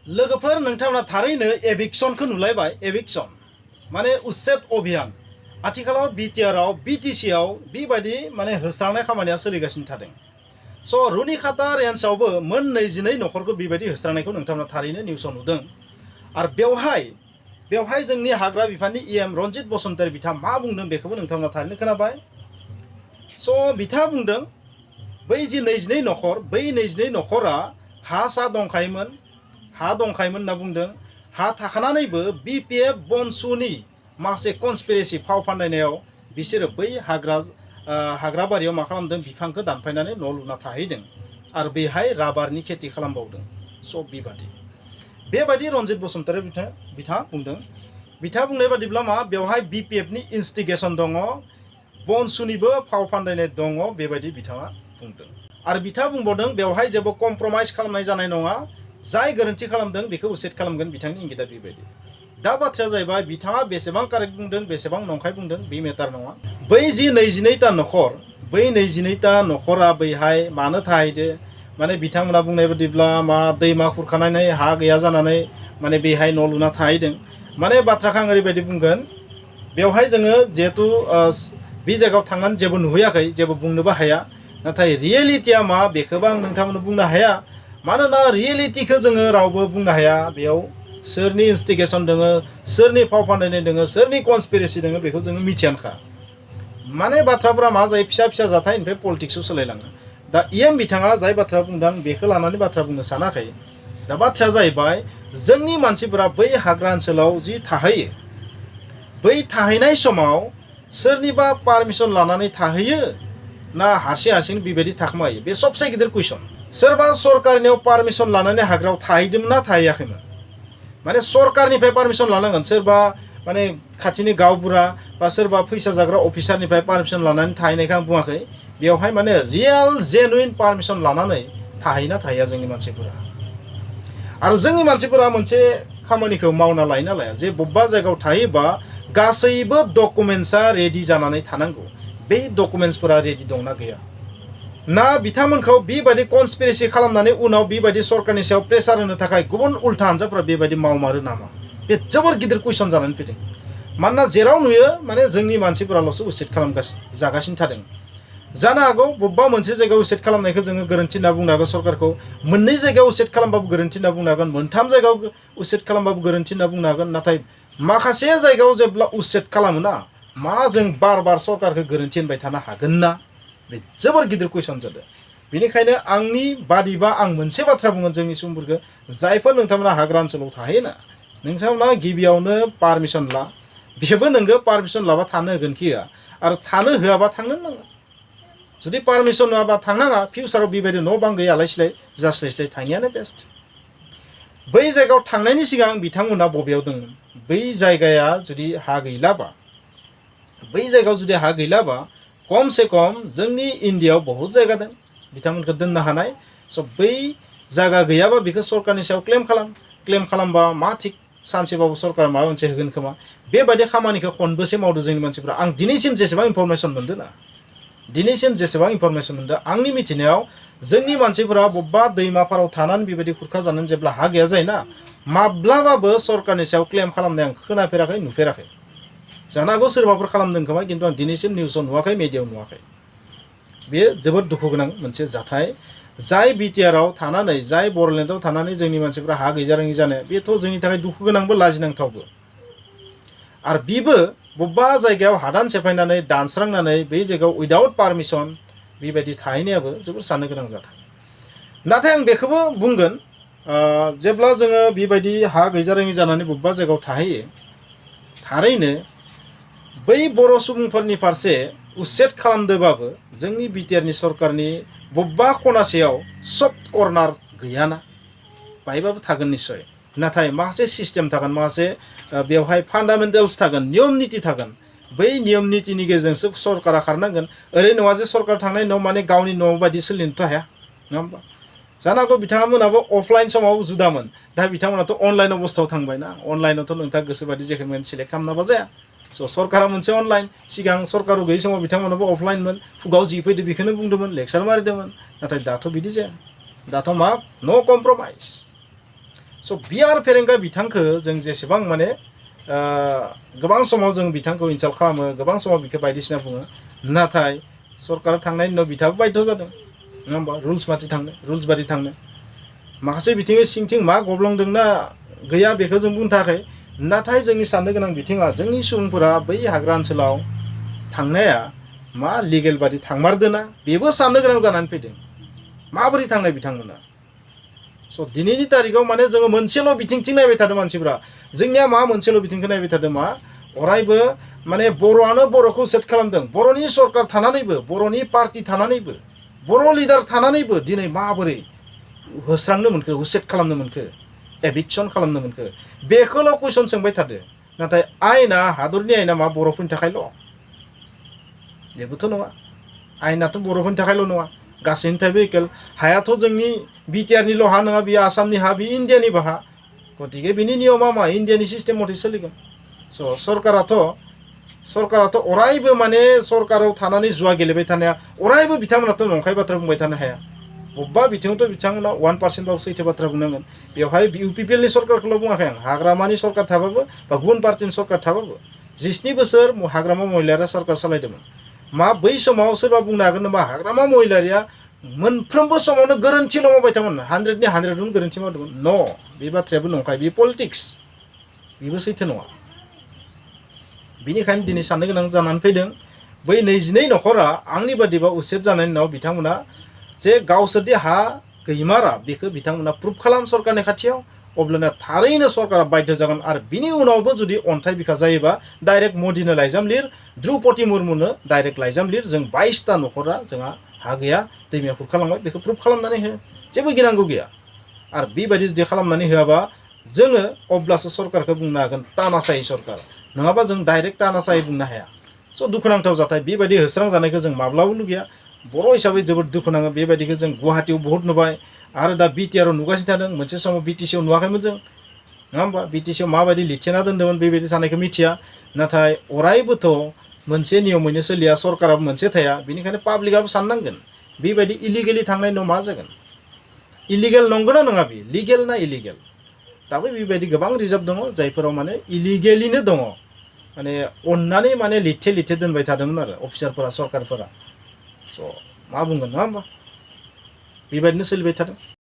लोगोफोर नोंथांमोना थारैनो एभिक्सनखौ नुलायबाय एभिक्सन माने उच्चेद अभियान आथिखालाव BTR आव BTC आव बेबायदि माने होस्रांनाय खामानिया सोलिगासिनो थादों स' रुनिखाता रेन्जआवबो मोन 22 नखरखौ बेबायदि होस्रांनायखौ नोंथांमोना थारैनो निउसाव नुदों आरो बेवहाय जोंनि हाग्रा बिफाननि EM रनजित बसुमतारी बिथाङा मा बुंदों बेखौबो नोंथांमोना थारैनो खोनाबाय स' बिथाङा बुंदों बै जि 22 नखर बै 22 नखरा हा सा दंखायोमोन होनना बुंदों हा थाखानानैबो BPF बनसुनि माखासे कनस्पिरेसि फाव फान्दायनायाव बिसोरो बै हाग्रा बारियाव मा खालामदों बिफांखौ दानफायनानै न' लुना थाहैदों आरो बेहाय राबारनि खेथि खालामबावदों स' बेबायदि रनजित बसुमतारी बिथाङा बुंदों बिथाङा बुंनाय बादिब्ला मा बेवहाय BPF नि इनस्टिगेसन दङ बनसुनिबो फाव फान्दायनाय दङ बेबायदि बिथाङा बुंदों आरो बिथाङा बुंबावदों बेवहाय जेबो कमप्रमाइज खालामनाय जानाय नङा जाय गोरोन्थि खालामदों बेखौ उसेट खालामगोन बिथांनि इंगिता बेबायदि दा बाथ्राया जाहैबाय बिथाङा बेसेबां कारेक्ट बुंदों बेसेबां नंखाय बुंदों बे मेटार नङा बै जि 22ता नखर बै 22ता नखरा बैहाय मानो थाहैदो माने बिथांमोना बुंनाय बादिब्ला मा दैमा खुरखानानै हा गैया जानानै माने बेहाय न' लुना थाहैदों माने बाथ्राखौ आं ओरैबायदि बुंगोन बेवहाय जोङो जिहेतु बे जायगायाव थांनानै जेबो नुहैयाखै जेबो बुंनोबो हाया नाथाय रियेलिटिया मा बेखौबो आं नोंथांमोननो बुंनो हाया मानोना रियेलिटिखौ जोङो रावबो बुंनो हाया बेयाव सोरनि इनस्टिगेसन दङ सोरनि फाव फान्दायनाय दङ सोरनि कनस्पिरेसि दङ बेखौ जोङो मिथियानोखा माने बाथ्राफोरा मा जायो फिसा जाथायनिफ्राय पलिटिक्सआव सोलायलाङो दा EM बिथाङा जाय बाथ्रा बुंदों बेखौ लानानै बाथ्रा बुंनो सानाखै दा बाथ्राया जाहैबाय जोंनि मानसिफोरा बै हाग्रा ओनसोलाव जि थाहैयो बै थाहैनाय समाव सोरनिबा पारमिसन लानानै थाहैयो ना हारसिं बेबायदि थाखोमायो बे सबसे गिदिर कुइसन सोरबा सरकारनियाव पारमिसन लानानै हाग्रायाव थाहैदोंमोन ना थाहैयाखैमोन माने सरकारनिफ्राय पारमिसन लानांगोन सोरबा माने खाथिनि गावबुरा बा सोरबा फैसा जाग्रा अफिसारनिफ्राय पारमिसन लानानै थाहैनायखौ आं बुङाखै बेवहाय माने रियेल जेनुइन पारमिसन लानानै थाहैना थाहैया जोंनि मानसिफोरा आरो जोंनि मानसिफोरा मोनसे खामानिखौ मावना लायो ना लाया जे बबेबा जायगायाव थायोबा गासैबो डकुमेन्ट्सआ रेडि जानानै थानांगौ बे डकुमेन्ट्सफोरा रेडि दंना गैया ना बिथांमोनखौ बेबायदि कनस्पिरेसि खालामनानै उनाव बेबायदि सरकारनि सायाव प्रेसार होनो थाखाय गुबुन उल्था हानजाफोरा बेबायदि मावमारो नामा बे जोबोर गिदिर कुइसन जानानै फैदों मानोना जेराव नुयो माने जोंनि मानसिफोराल'सो उसेट जागासिनो थादों जानो हागौ बबेबा मोनसे जायगायाव उसेट खालामनायखौ जोङो गोरोन्थि होनना बुंनो हागोन सरकारखौ मोननै जायगायाव उसेट खालामबाबो गोरोन्थि होनना बुंनो हागोन मोनथाम जायगायाव उसेट खालामबाबो गोरोन्थि होनना बुंनो हागोन नाथाय माखासे जायगायाव जेब्ला उसेट खालामोना मा जों बार सरकारखौ गोरोन्थि होनबाय थानो हागोन ना बे जोबोर गिदिर कुइसन जादों बेनिखायनो आंनि बादिबा आं मोनसे बाथ्रा बुंगोन जोंनि सुबुंफोरखौ जायफोर नोंथांमोना हाग्रा ओनसोलाव थाहैयोना नोंथांमोना गिबियावनो पारमिसन ला बेबो नोंगो पारमिसन लाबा थानो होगोन कि होआ आरो थानो होआबा थांनो नाङा जुदि पारमिसन होआबा थांनाङा फिउचाराव बेबायदि न' बां गैया आलाय-सिलाय जास्लायस्लाय थाङियानो बेस्ट बै जायगायाव थांनायनि सिगां बिथांमोना बबेयाव दंमोन बै जायगाया जुदि हा गैलाबा कम से कम जोंनि इन्डियायाव बहुत जायगा दं बिथांमोनखौ दोननो हानाय स' बै जायगा गैयाबा बेखौ सरकारनि सायाव क्लेम खालामबा मा थिग सानसेबाबो सरकार माबा मोनसे होगोन खोमा बेबायदि खामानिखौ खनबेसे मावदों जोंनि मानसिफ्रा आं दिनैसिम जेसेबां इनफरमेसन मोनदों आंनि मिथिनायाव जोंनि मानसिफोरा बबेबा दैमाफोराव थानानै बेबायदि खुरखा जानानै जेब्ला हा गैया जायोना माब्लाबाबो सरकारनि सायाव क्लेम खालामनाय आं खोनाफेराखै नुफेराखै जानो हागौ सोरबाफोर खालामदों खोमा खिन्थु आं दिनैसिम निउसाव नुवाखै मिडियायाव नुवाखै बेयो जोबोद दुखु गोनां मोनसे जाथाय जाय BTR आव थानानै जाय बर'लेण्डआव थानानै जोंनि मानसिफ्रा हा गैजारोङि जानाय बेथ' जोंनि थाखाय दुखु गोनांबो लाजिनांथावबो आरो बिबो बबेबा जायगायाव हादान सेफायनानै दानस्रांनानै बै जायगायाव उइदाउट पारमिसन बेबायदि थाहैनायाबो जोबोर साननो गोनां जाथाय नाथाय आं बेखौबो बुंगोन जेब्ला जोङो बेबायदि हा गैजारोङि जानानै बबेबा जायगायाव थाहैयो थारैनो बै बर' सुबुंफोरनि फारसे उसेट खालामदोंबाबो जोंनि BTRनि सरकारनि बबेबा खनासेयाव सफ्ट कर्नार गैयाना बाहायबाबो थागोन निश्चय नाथाय माखासे सिस्टेम थागोन माखासे बेवहाय फान्डामेन्टेल्स थागोन नियम निति थागोन बै नियम नितिनि गेजेरजोंसो सरकारा खारनांगोन ओरै नङा जे सरकार थांनाय न' माने गावनि न' बायदि सोलिनोथ' हाया नङा होमबा जानो हागौ बिथांमोनाबो अफलाइन समाव जुदामोन दा बिथांमोनाथ' अनलाइन अबस्थायाव थांबायना अनलाइनावथ' नोंथाङा गोसोबायदि जेखौ सेलेक्ट खालामनाबा जाया स' सरकारा मोनसे अनलाइन सिगां सरकार गैयै समाव बिथांमोनाबो अफलाइनमोन खुगाव जि फैदो बेखौनो बुंदोंमोन लेक्सार मारिदोंमोन नाथाय दाथ' बिदि जाया दाथ' मा नो कमप्रमाइज स' बिआर फेरेंगा बिथांखो जों जेसेबां माने गोबां समाव जों बिथांखौ इनसाल्ट खालामो गोबां समाव बिखौ बायदिसिना बुङो नाथाय सरकारा थांनायनि उनाव बिथाङाबो बाध्य जादों नङा होमबा रुल्स बादि थांनो माखासे बिथिङै सिंथिं मा गब्लंदोंना गैया बेखौ जों बुंनो थाखाय नाथाय जोंनि साननो गोनां बिथिङा जोंनि सुबुंफोरा बै हाग्रा ओनसोलाव थांनाया मा लिगेल बादि थांमारदोना बेबो साननो गोनां जानानै फैदों माबोरै थांनाय बिथांमोना स' दिनैनि तारिखाव माने जोङो मोनसेल' बिथिंथिं नायबाय थादों मानसिफ्रा जोंनिया मा मोनसेल' बिथिंखौ नायबाय थादों मा अरायबो माने बर'आनो बर'खौ सेट खालामदों बर'नि सरकार थानानैबो बर'नि पार्टि थानानैबो बर' लिडार थानानैबो दिनै माबोरै होस्रांनो मोनखो हुसेट खालामनो मोनखो एभिक्सन खालामनो मोनखो बेखौल' कुइसन सोंबाय थादो नाथाय आयेना हादरनि आयेना मा बर'फोरनि थाखायल' बेबोथ' नङा आयेनाथ' बर'फोरनि थाखायल' नङा गासैनि थाखायबो एकेल हायाथ' जोंनि बिटिआरनिल' हा नङा बे आसामनि हा बे इण्डियानिबो हा गतिके बिनि नियमा मा इण्डियानि सिस्टेम मथे सोलिगोन स' सरकाराथ' अरायबो माने सरकाराव थानानै जुवा गेलेबाय थानाया अरायबो बिथांमोनाथ' नंखाय बाथ्रा बुंबाय थानो हाया बबेबा बिथिङावथ' बिथांमोना 1% सैथो बाथ्रा बुंनांगोन बेवहाय इउपिपिएलनि सरकारखौल' बुङाखै आं हाग्रामानि सरकार थाबाबो बा गुबुन पार्टिनि सरकार थाबाबो 17 बोसोर हाग्रामा महिलारिया सरकार सालायदोंमोन मा बै समाव सोरबा बुंनो हागोन नामा हाग्रामा महिलारिया मोनफ्रोमबो समावनो गोरोन्थिल' मावबाय थायोमोन 100नि 100 गोरोन्थि मावदोंमोन न' बे बाथ्रायाबो नंखाय बे पलिटिक्स बेबो सैथो नङा बिनिखायनो दिनै साननो गोनां जानानै फैदों बै 22 नखरा आंनि बादिबा उसेट जानायनि उनाव बिथांमोना जे गावसोरदि हा गैमारा बेखौ बिथांमोना प्रुफ खालाम सरकारनि खाथियाव अब्लाना थारैनो सरकारा बाध्य जागोन आरो बिनि उनावबो जुदि अन्थाइ बिखा जायोबा डाइरेक्ट मोदीनो लाइजाम लिर द्रौपदी मुर्मुनो डाइरेक्ट लाइजाम लिर जों 22टा नखरा जोंहा हा गैया दैमाया खुरखालांबाय बेखौ प्रुफ खालामनानै हो जेबो गिनांगौ गैया आरो बेबायदि जुदि खालामनानै होआबा जोङो अब्लासो सरकारखौ बुंनो हागोन तानाशाही सरकार नङाबा जों डाइरेक्ट तानाशाही बुंनो हाया स' दुखुनांथाव जाथाय बेबायदि होस्रां जानायखौ जों माब्लाबो लुगैया बर' हिसाबै जोबोद दुखु नाङो बेबायदिखौ जों गुवाहाटीयाव बहुत नुबाय आरो दा बिटिआरआव नुगासिनो थादों मोनसे समाव बिटिसिआव नुवाखैमोन जों नङा होमबा बिटिसिआव माबायदि लिरथेना दोन्दोंमोन बेबायदि थानायखौ मिथिया नाथाय अरायबोथ' मोनसे नियमैनो सोलिया सरकाराबो मोनसे थाया बेनिखायनो पाब्लिकआबो साननांगोन बेबायदि इलिगेलि थांनायनि उनाव मा जागोन इलिगेल नंगौना नङा बे लिगेल ना इलिगेल दाबो बेबायदि गोबां रिजार्भ दङ जायफोराव माने इलिगेलिनो दङ माने अननानै माने लिरथे दोनबाय थादोंमोन आरो अफिसारफोरा सरकारफोरा स' मा बुंगोन नङा होमबा बेबायदिनो सोलिबाय थादों